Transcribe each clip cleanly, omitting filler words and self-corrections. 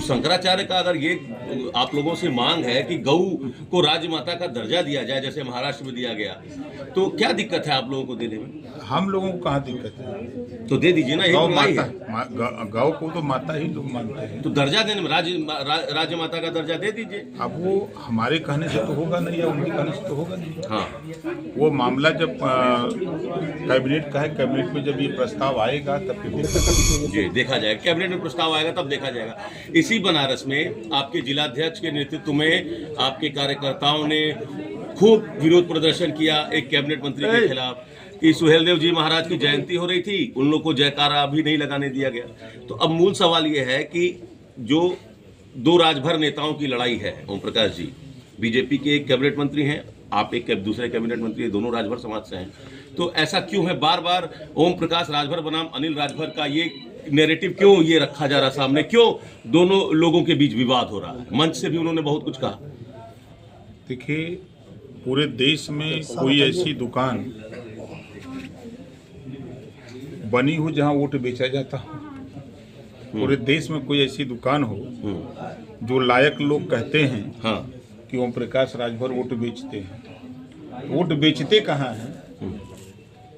शंकराचार्य का अगर ये आप लोगों से मांग है कि गौ को राजमाता का दर्जा दिया जाए जैसे महाराष्ट्र में दिया गया, तो क्या दिक्कत है आप लोगों को देने में? हम लोगों को कहाँ दिक्कत है? तो दे दीजिए ना, गौ एक लड़ाई है। गौ को तो माता ही लोग मानते हैं। तो दर्जा देने में राजमाता का दर्जा दे दीजिए। अब वो हमारे कहने से तो होगा नहीं या उनके कहने से तो होगा नहीं। हाँ, वो मामला जब कैबिनेट का है, कैबिनेट में जब ये प्रस्ताव आएगा तब फिर जी देखा जाएगा, कैबिनेट में प्रस्ताव आएगा तब देखा जाएगा। इसी बनारस में आपके जिलाध्यक्ष के नेतृत्व में आपके कार्यकर्ताओं ने खूब विरोध प्रदर्शन किया एक कैबिनेट मंत्री के खिलाफ कि सुहेलदेव जी महाराज की जयंती हो रही थी, उन लोग को जयकारा भी नहीं लगाने दिया गया। तो अब मूल सवाल ये है कि जो दो राजभर नेताओं की लड़ाई है, ओम प्रकाश जी बीजेपी के एक कैबिनेट मंत्री हैं, आप एक दूसरे कैबिनेट मंत्री, दोनों राजभर समाज से हैं, तो ऐसा क्यों है बार बार ओम प्रकाश राजभर बनाम अनिल राजभर का ये नैरेटिव क्यों ये रखा जा रहा सामने, क्यों दोनों लोगों के बीच विवाद हो रहा है? मंच से भी उन्होंने बहुत कुछ कहा। देखिए, पूरे देश में कोई ऐसी दुकान बनी हो जहां वोट बेचा जाता हो, पूरे देश में कोई ऐसी दुकान हो जो लायक लोग कहते हैं हाँ, कि ओम प्रकाश राजभर वोट बेचते हैं। वोट बेचते कहाँ हैं?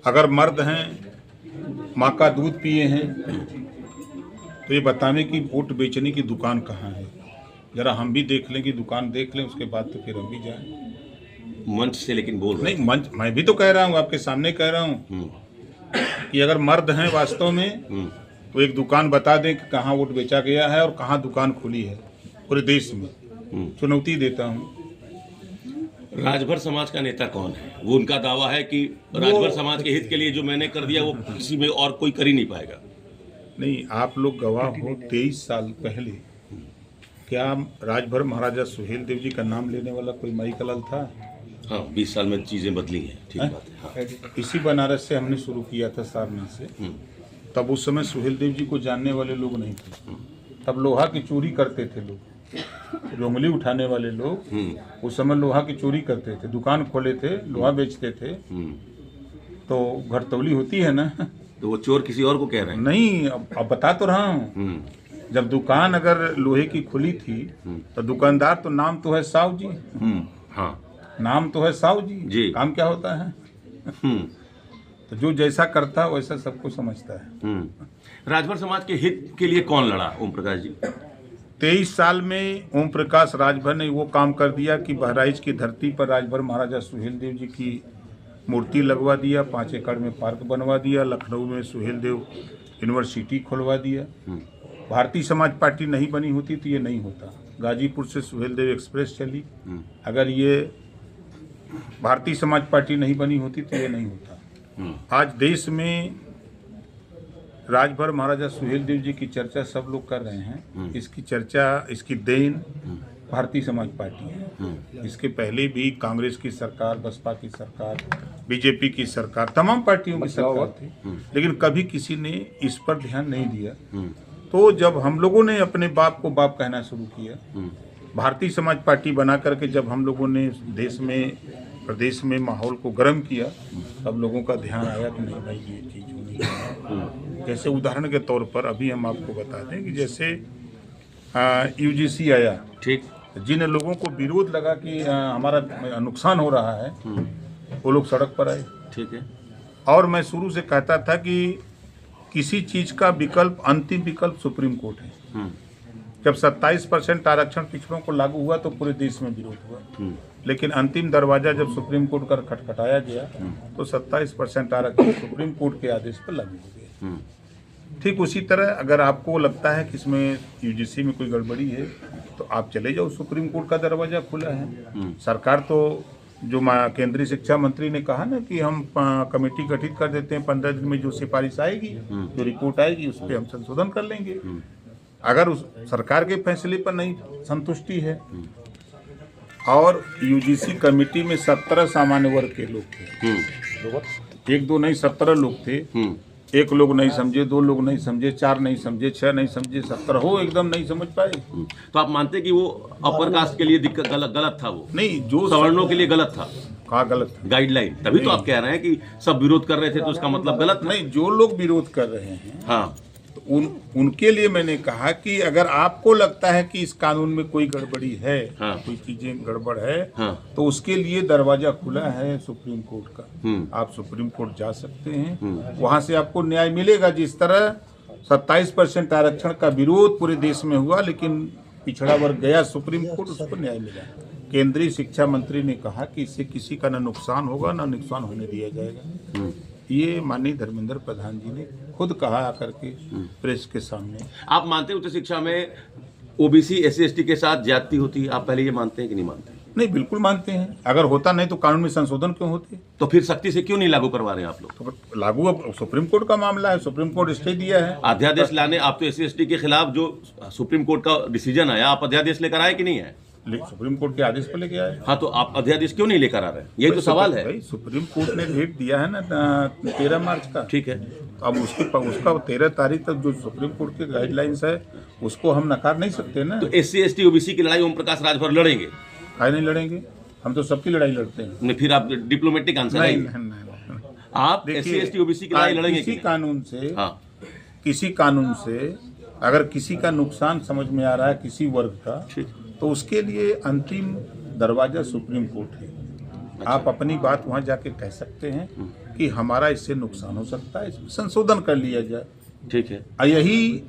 अगर मर्द हैं, माँ का दूध पिए हैं, तो ये बताने की वोट बेचने की दुकान कहाँ है? जरा हम भी देख लें कि दुकान देख लें, उसके बाद तो फिर हम भी जाएं। मंच से लेकिन बोल रहे नहीं, मंच मैं भी तो कह रहा हूँ, आपके सामने कह रहा हूँ कि अगर मर्द हैं वास्तव में तो एक दुकान बता दें कि कहाँ वोट बेचा गया है और कहाँ दुकान खुली है पूरे देश में। चुनौती देता हूँ। राजभर समाज का नेता कौन है? वो उनका दावा है कि राजभर समाज के हित के लिए जो मैंने कर दिया वो किसी में और कोई कर ही नहीं पाएगा। नहीं, आप लोग गवाह हो, 23 साल पहले क्या राजभर महाराजा सुहेलदेव जी का नाम लेने वाला कोई माईकलाल था? हाँ, 20 साल में चीजें बदली हैं, ठीक बात है। हाँ। इसी बनारस से हमने शुरू किया था, सारनाथ से। तब उस समय सुहेलदेव जी को जानने वाले लोग नहीं थे। तब लोहा की चोरी करते थे लोग, जो उंगली उठाने वाले लोग उस समय लोहा की चोरी करते थे, दुकान खोले थे, लोहा बेचते थे। तो घरतौली होती है ना, तो वो चोर किसी और को कह रहे हैं? नहीं, अब बता तो रहा हूँ। जब दुकान अगर लोहे की खुली थी तो दुकानदार तो नाम तो है साहु जी। हाँ, नाम तो है साहु जी। काम क्या होता है? तो जो जैसा करता है वैसा सबको समझता है। राजभर समाज के हित के लिए कौन लड़ा, ओम प्रकाश जी? 23 साल में ओम प्रकाश राजभर ने वो काम कर दिया कि बहराइच की धरती पर राजभर महाराजा सुहेलदेव जी की मूर्ति लगवा दिया, 5 एकड़ में पार्क बनवा दिया, लखनऊ में सुहेलदेव यूनिवर्सिटी खुलवा दिया। भारतीय समाज पार्टी नहीं बनी होती तो ये नहीं होता। गाजीपुर से सुहेलदेव एक्सप्रेस चली, अगर ये भारतीय समाज पार्टी नहीं बनी होती तो ये नहीं होता। आज देश में राजभर महाराजा सुहेलदेव जी की चर्चा सब लोग कर रहे हैं। इसकी चर्चा, इसकी देन भारतीय समाज पार्टी है। इसके पहले भी कांग्रेस की सरकार, बसपा की सरकार, बीजेपी की सरकार, तमाम पार्टियों की सरकार थी, लेकिन कभी किसी ने इस पर ध्यान नहीं दिया। तो जब हम लोगों ने अपने बाप को बाप कहना शुरू किया, भारतीय समाज पार्टी बना करके जब हम लोगों ने देश में, प्रदेश में माहौल को गर्म किया, तब लोगों का ध्यान आया कि नहीं भाई ये चीज़ होनी है। जैसे उदाहरण के तौर पर अभी हम आपको बता दें कि जैसे यूजीसी आया, ठीक, जिन लोगों को विरोध लगा कि हमारा नुकसान हो रहा है, वो लोग सड़क पर आए। ठीक है। और मैं शुरू से कहता था कि किसी चीज़ का विकल्प, अंतिम विकल्प सुप्रीम कोर्ट है। जब 27% आरक्षण पिछड़ों को लागू हुआ तो पूरे देश में विरोध हुआ, लेकिन अंतिम दरवाजा जब सुप्रीम कोर्ट का खटखटाया गया तो 27% आरक्षण सुप्रीम कोर्ट के आदेश पर लागू हो गया। ठीक उसी तरह अगर आपको लगता है कि इसमें यूजीसी में कोई गड़बड़ी है तो आप चले जाओ, सुप्रीम कोर्ट का दरवाजा खुला है। सरकार तो, जो केंद्रीय शिक्षा मंत्री ने कहा ना कि हम कमेटी गठित कर देते हैं, 15 दिन में जो सिफारिश आएगी, जो रिपोर्ट आएगी, उस पर हम संशोधन कर लेंगे। अगर उस सरकार के फैसले पर नहीं संतुष्टि है, और यूजीसी कमेटी में 17 सामान्य वर्ग के लोग थे, 1-2 नहीं 17 लोग थे। 1 लोग नहीं समझे, 2 लोग नहीं समझे, 4 नहीं समझे, 6 नहीं समझे, 17 हो एकदम नहीं समझ पाए। तो आप मानते कि वो अपर कास्ट के लिए दिक्कत गलत था? वो नहीं, जो सवर्णों के लिए गलत था। कहा गलत था? गाइडलाइन, तभी तो आप कह रहे हैं कि सब विरोध कर रहे थे तो इसका मतलब गलत नहीं। जो लोग विरोध कर रहे हैं, हाँ, तो उनके लिए मैंने कहा कि अगर आपको लगता है कि इस कानून में कोई गड़बड़ी है, हाँ। कोई चीजें गड़बड़ है, हाँ। तो उसके लिए दरवाजा खुला है सुप्रीम कोर्ट का। आप सुप्रीम कोर्ट जा सकते हैं, वहां से आपको न्याय मिलेगा। जिस तरह 27% आरक्षण का विरोध पूरे देश में हुआ, लेकिन पिछड़ा वर्ग गया सुप्रीम कोर्ट, उसको न्याय मिला। केंद्रीय शिक्षा मंत्री ने कहा कि इससे किसी का न नुकसान होगा न नुकसान होने दिया जाएगा। ये माननीय धर्मेंद्र प्रधान जी ने खुद कहा आकर के प्रेस के सामने। आप मानते हैं उच्च शिक्षा में ओबीसी SC/ST के साथ ज्यादती होती है? आप पहले ये मानते हैं कि नहीं मानते? नहीं, बिल्कुल मानते हैं। अगर होता नहीं तो कानून में संशोधन क्यों होते? तो फिर सख्ती से क्यों नहीं लागू करवा रहे हैं आप लोग? तो लागू अब सुप्रीम कोर्ट का मामला है, सुप्रीम कोर्ट स्टे दिया है। अध्यादेश लाने आप तो SC/ST के खिलाफ जो सुप्रीम कोर्ट का डिसीजन आया, आप अध्यादेश लेकर आए कि नहीं है? सुप्रीम कोर्ट के आदेश पर लेके आए। हाँ, तो आप अध्यादेश क्यों नहीं लेकर आ रहे हैं? यही तो सवाल है। भाई सुप्रीम कोर्ट ने डेट दिया है ना 13 मार्च का। ठीक है, तो अब उसका 13 तारीख तक जो सुप्रीम कोर्ट के गाइडलाइंस है उसको हम नकार नहीं सकते ना। तो SC/ST OBC की लड़ाई ओम प्रकाश राजभर लड़ेंगे? काहे नहीं लड़ेंगे? हम तो सबकी लड़ाई लड़ते हैं। नहीं, फिर आप डिप्लोमेटिक आंसर नहीं, नहीं, नहीं। आप देखिए, SC/ST OBC की लड़ाई लड़ेंगे कि किसी नहीं? कानून से, हाँ, किसी कानून से अगर किसी का नुकसान समझ में आ रहा है किसी वर्ग का, ठीक। तो उसके लिए अंतिम दरवाजा सुप्रीम कोर्ट है। आप अपनी बात वहां जाके कह सकते हैं कि हमारा इससे नुकसान हो सकता है, इसमें संशोधन कर लिया जाए। ठीक है। और यही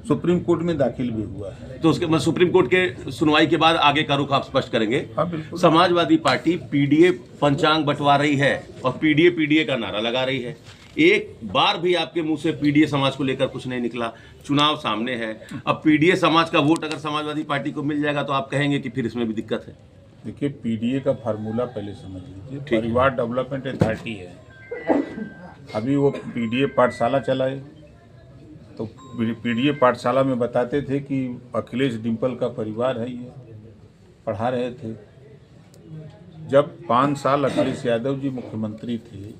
सुप्रीम कोर्ट में दाखिल भी हुआ है। तो उसके बाद सुप्रीम कोर्ट के सुनवाई के बाद आगे का रुख आप स्पष्ट करेंगे? हाँ, बिल्कुल। समाजवादी पार्टी PDA पंचांग बंटवा रही है और PDA का नारा लगा रही है। एक बार भी आपके मुंह से PDA समाज को लेकर कुछ नहीं निकला। चुनाव सामने है, अब PDA समाज का वोट अगर समाजवादी पार्टी को मिल जाएगा तो आप कहेंगे कि फिर इसमें भी दिक्कत है? देखिए, PDA का फार्मूला पहले समझ लीजिए। परिवार डेवलपमेंट अथॉरिटी है, अभी वो PDA पाठशाला चलाए, तो PDA पाठशाला में बताते थे कि अखिलेश डिम्पल का परिवार है, ये पढ़ा रहे थे। जब 5 साल अखिलेश यादव जी मुख्यमंत्री थे,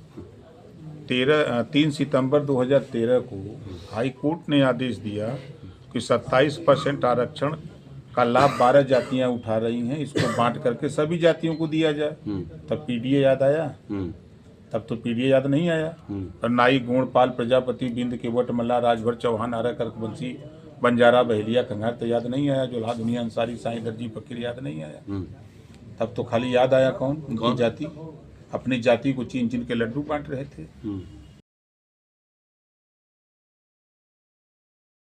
3 सितंबर 2013 को हाई कोर्ट ने आदेश दिया कि 27% आरक्षण का लाभ 12 जातियां उठा रही हैं, इसको बांट करके सभी जातियों को दिया जाए। तब PDA याद आया? तब तो PDA याद नहीं आया। और नाई, गोणपाल, प्रजापति, बिंद, केवट, मल्ला, राजभर, चौहान, आरा, कर्कवंशी, बंजारा, बहेलिया, कंगार तो याद नहीं आया। जोल्हा, दुनिया, अंसारी, साईं, दर्जी, फकीर याद नहीं आया। तब तो खाली याद आया कौन? उनकी जाति। अपनी जाति को चीन चीन के लड्डू बांट रहे थे।